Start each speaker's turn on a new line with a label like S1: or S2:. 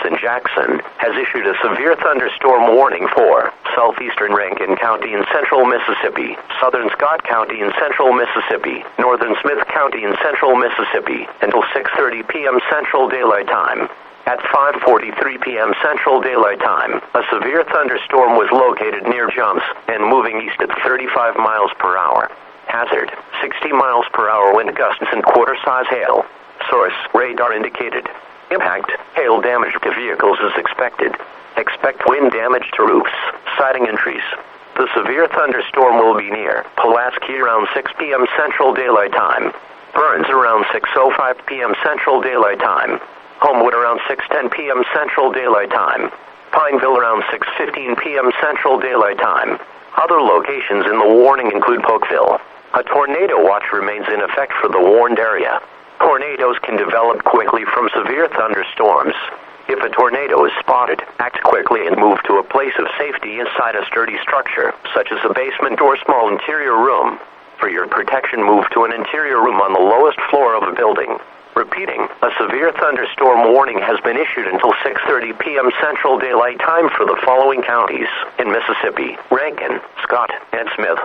S1: and Jackson, has issued a severe thunderstorm warning for southeastern Rankin County in central Mississippi, southern Scott County in central Mississippi, northern Smith County in central Mississippi, until 6:30 p.m. Central Daylight Time. At 5:43 p.m. Central Daylight Time, a severe thunderstorm was located near Jumps and moving east at 35 miles per hour. Hazard, 60 miles per hour wind gusts and quarter-size hail. Source, radar indicated. Impact, hail damage to vehicles is expected. Expect wind damage to roofs, siding and trees. The severe thunderstorm will be near Pulaski around 6 p.m. Central Daylight Time. Burns around 6:05 p.m. Central Daylight Time. Homewood around 6:10 p.m. Central Daylight Time. Pineville around 6:15 p.m. Central Daylight Time. Other locations in the warning include Polkville. A tornado watch remains in effect for the warned area. Tornadoes can develop quickly from severe thunderstorms. If a tornado is spotted, act quickly and move to a place of safety inside a sturdy structure, such as a basement or small interior room. For your protection, move to an interior room on the lowest floor of a building. Repeating, a severe thunderstorm warning has been issued until 6:30 p.m. Central Daylight Time for the following counties in Mississippi: Rankin, Scott, and Smith.